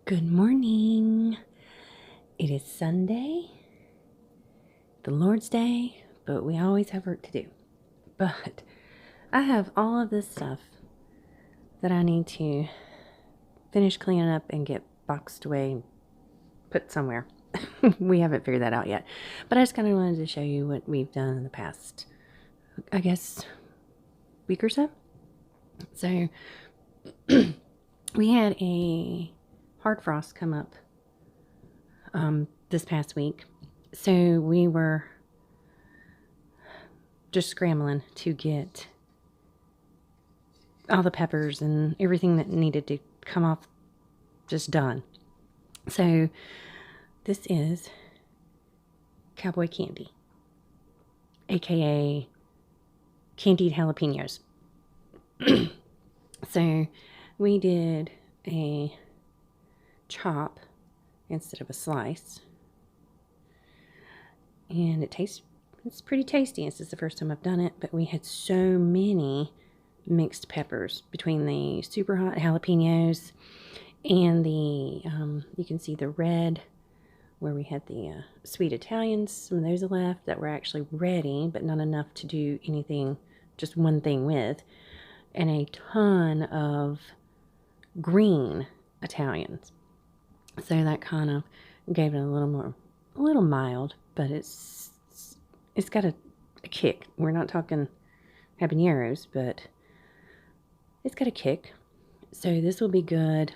Good morning. It is Sunday, the Lord's Day, but we always have work to do. But I have all of this stuff that I need to finish cleaning up and get boxed away and put somewhere. We haven't figured that out yet. But I just kind of wanted to show you what we've done in the past, I guess, week or so. So we had a hard frost come up this past week. So we were just scrambling to get all the peppers and everything that needed to come off just done. So this is Cowboy Candy, aka candied jalapenos. So we did a chop instead of a slice, and it's pretty tasty. This is the first time I've done it, but we had so many mixed peppers between the super hot jalapenos and the you can see the red where we had the sweet Italians. Some of those are left that were actually ready, but not enough to do anything, just one thing with, and a ton of green Italians. So that kind of gave it a little mild, but it's got a kick. We're not talking habaneros, but it's got a kick. So this will be good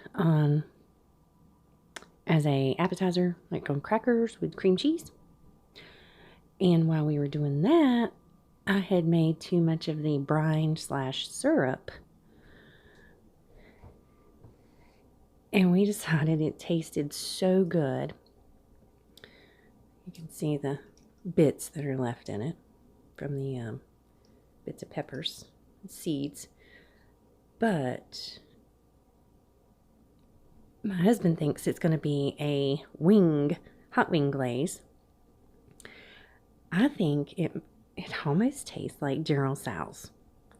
as a appetizer, like on crackers with cream cheese. And while we were doing that, I had made too much of the brine / syrup. And we decided it tasted so good. You can see the bits that are left in it from the bits of peppers and seeds. But my husband thinks it's going to be a hot wing glaze. I think it almost tastes like General Tso's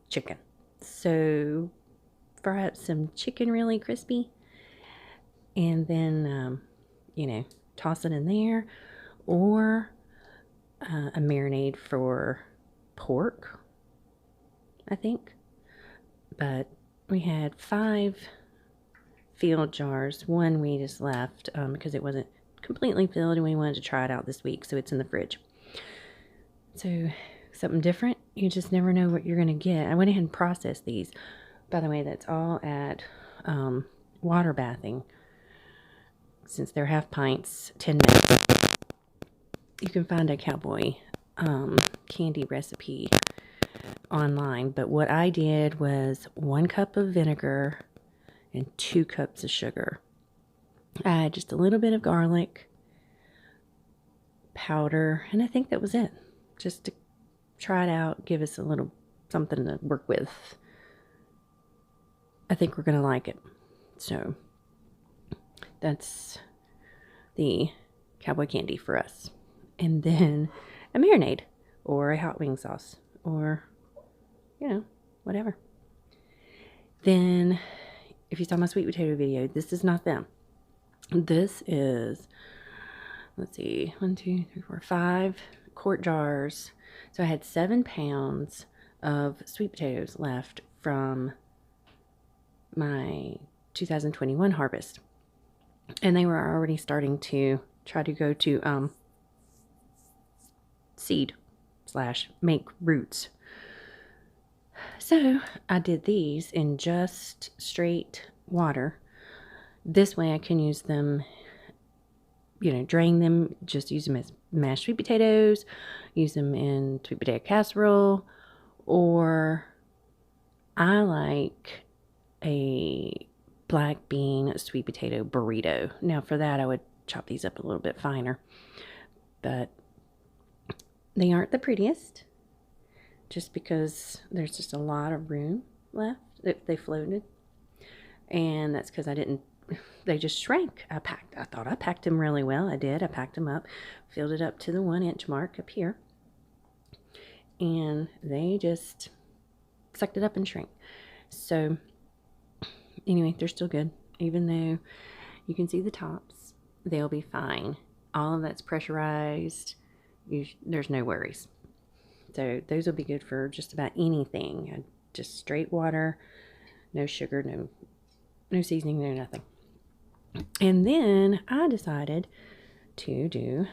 chicken. So fry up some chicken really crispy, and then, toss it in there, or a marinade for pork, I think. But we had 5 filled jars. One we just left because it wasn't completely filled, and we wanted to try it out this week, so it's in the fridge. So something different. You just never know what you're going to get. I went ahead and processed these. By the way, that's all at water bathing. Since they're half pints, 10 minutes. You can find a Cowboy Candy recipe online. But what I did was 1 cup of vinegar and 2 cups of sugar. I had just a little bit of garlic powder, and I think that was it. Just to try it out, give us a little something to work with. I think we're going to like it. So that's the Cowboy Candy for us. And then a marinade or a hot wing sauce or, whatever. Then if you saw my sweet potato video, this is not them. This is, let's see, 1, 2, 3, 4, 5 quart jars. So I had 7 pounds of sweet potatoes left from my 2021 harvest. And they were already starting to try to go to seed / make roots. So I did these in just straight water. This way I can use them, drain them, just use them as mashed sweet potatoes, use them in sweet potato casserole, or I like a black bean sweet potato burrito. Now for that I would chop these up a little bit finer, but they aren't the prettiest just because there's just a lot of room left if they floated, and that's because they just shrank. I thought I packed them really well. I did. I packed them up, filled it up to the 1 inch mark up here, and they just sucked it up and shrank. So anyway, they're still good, even though You can see the tops. They'll be fine. All of that's pressurized. There's no worries. So those will be good for just about anything. Just straight water, no sugar, no seasoning, no nothing. And then I decided to do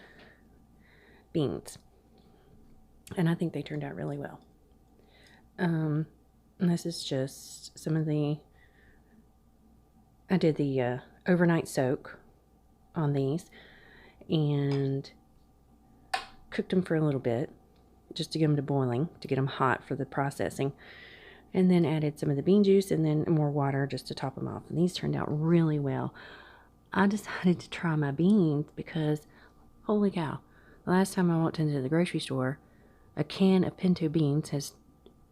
beans. And I think they turned out really well. This is just some of I did the overnight soak on these and cooked them for a little bit just to get them to boiling, to get them hot for the processing. And then added some of the bean juice and then more water just to top them off. And these turned out really well. I decided to try my beans because, holy cow, the last time I walked into the grocery store, a can of pinto beans has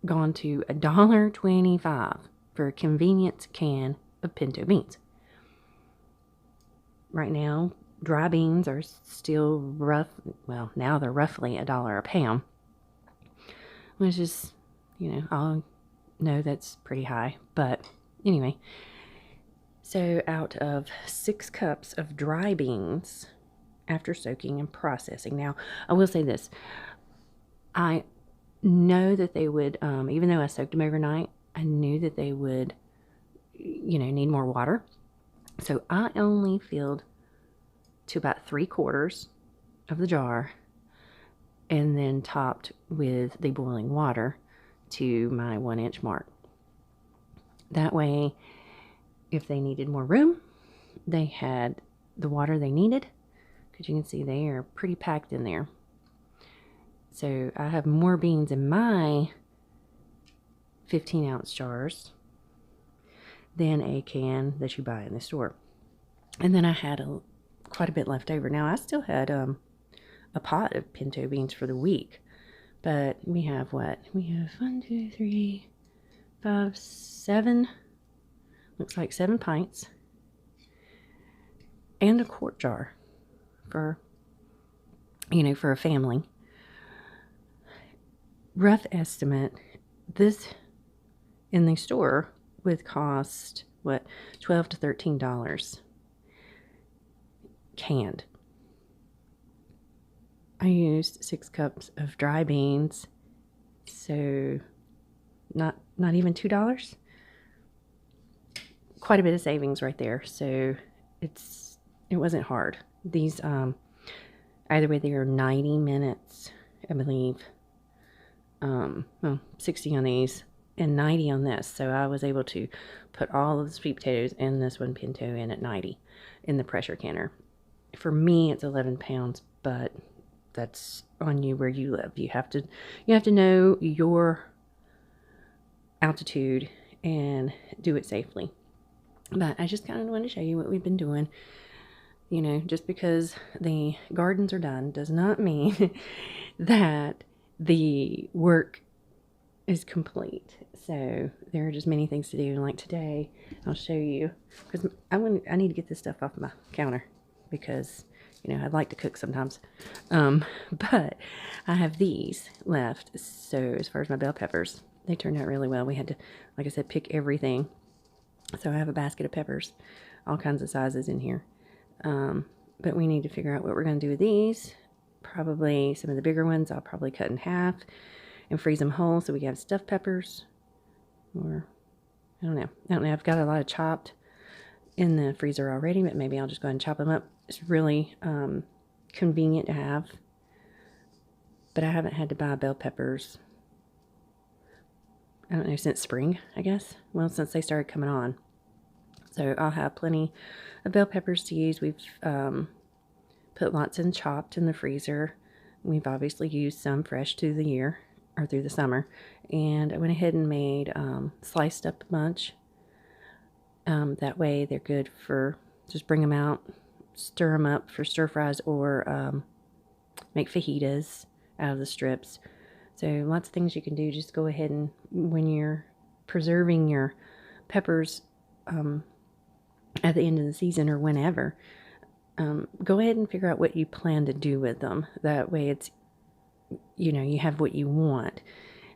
gone to $1.25 for a convenience can of pinto beans. Right now, dry beans are still well, now they're roughly $1 a pound, which is, I'll know that's pretty high, but anyway. So out of 6 cups of dry beans after soaking and processing. Now, I will say this. I know that they would, even though I soaked them overnight, I knew that they would, need more water. So I only filled to about 3/4 of the jar and then topped with the boiling water to my 1-inch mark. That way, if they needed more room, they had the water they needed, because you can see they are pretty packed in there. So I have more beans in my 15-ounce jars than a can that you buy in the store. And then I had quite a bit left over. Now I still had a pot of pinto beans for the week, but we have what? We have 1, 2, 3, 5, 7. Looks like 7 pints and a quart jar for a family. Rough estimate, this in the store would cost what, $12 to $13 canned. I used 6 cups of dry beans, so not even $2. Quite a bit of savings right there. So it wasn't hard. These either way, they are 90 minutes, I believe. 60 on these and 90 on this. So I was able to put all of the sweet potatoes and this one pinto in at 90 in the pressure canner. For me, it's 11 pounds, but that's on you where you live. You have to know your altitude and do it safely. But I just kind of want to show you what we've been doing. Just because the gardens are done does not mean that the work is complete. So there are just many things to do. Like today, I'll show you, because I need to get this stuff off my counter, because I'd like to cook sometimes. But I have these left. So as far as my bell peppers, they turned out really well. We had to, like I said, pick everything. So I have a basket of peppers, all kinds of sizes in here. But we need to figure out what we're going to do with these. Probably some of the bigger ones I'll probably cut in half and freeze them whole so we can have stuffed peppers. Or, I don't know. I've got a lot of chopped in the freezer already, but maybe I'll just go ahead and chop them up. It's really convenient to have. But I haven't had to buy bell peppers, I don't know, since spring, I guess. Well, since they started coming on. So I'll have plenty of bell peppers to use. We've put lots in chopped in the freezer. We've obviously used some fresh through the year, or through the summer. And I went ahead and made sliced up a bunch. That way they're good for, just bring them out, stir them up for stir fries, or make fajitas out of the strips. So lots of things you can do. Just go ahead and, when you're preserving your peppers at the end of the season or whenever, go ahead and figure out what you plan to do with them. That way it's, you have what you want.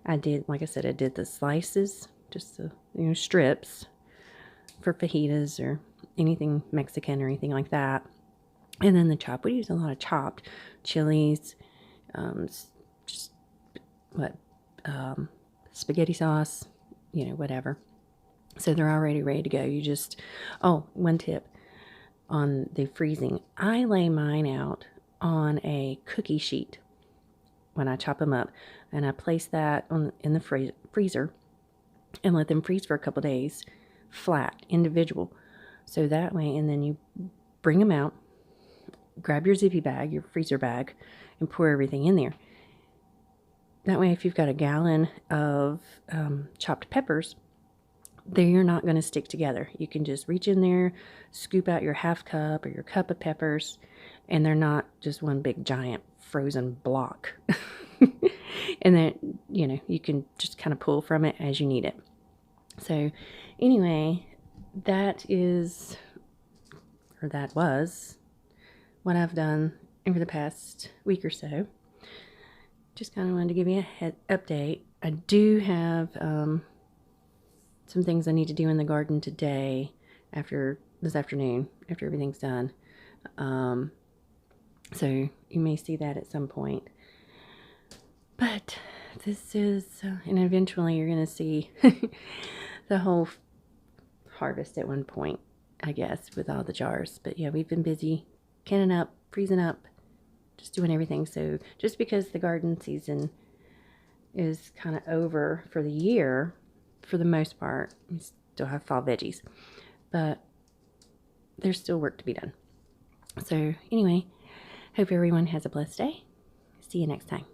I did, like I said, I did the slices, just the, strips for fajitas or anything Mexican or anything like that. And then the chop, we use a lot of chopped chilies, just what, spaghetti sauce, whatever. So they're already ready to go. You just, oh, one tip on the freezing. I lay mine out on a cookie sheet when I chop them up, and I place that in the freezer and let them freeze for a couple days, flat, individual. So that way, and then you bring them out, grab your zippy bag, your freezer bag, and pour everything in there. That way, if you've got a gallon of chopped peppers, they're not going to stick together. You can just reach in there, scoop out your half cup or your cup of peppers, and they're not just one big giant frozen block. And then, you can just kind of pull from it as you need it. So anyway, that was what I've done over the past week or so. Just kind of wanted to give you a head update. I do have some things I need to do in the garden today, this afternoon, after everything's done. So you may see that at some point. But this is, and eventually you're going to see the whole harvest at one point, I guess, with all the jars. But yeah, we've been busy canning up, freezing up, just doing everything. So just because the garden season is kind of over for the year, for the most part, we still have fall veggies, but there's still work to be done. So anyway, hope everyone has a blessed day. See you next time.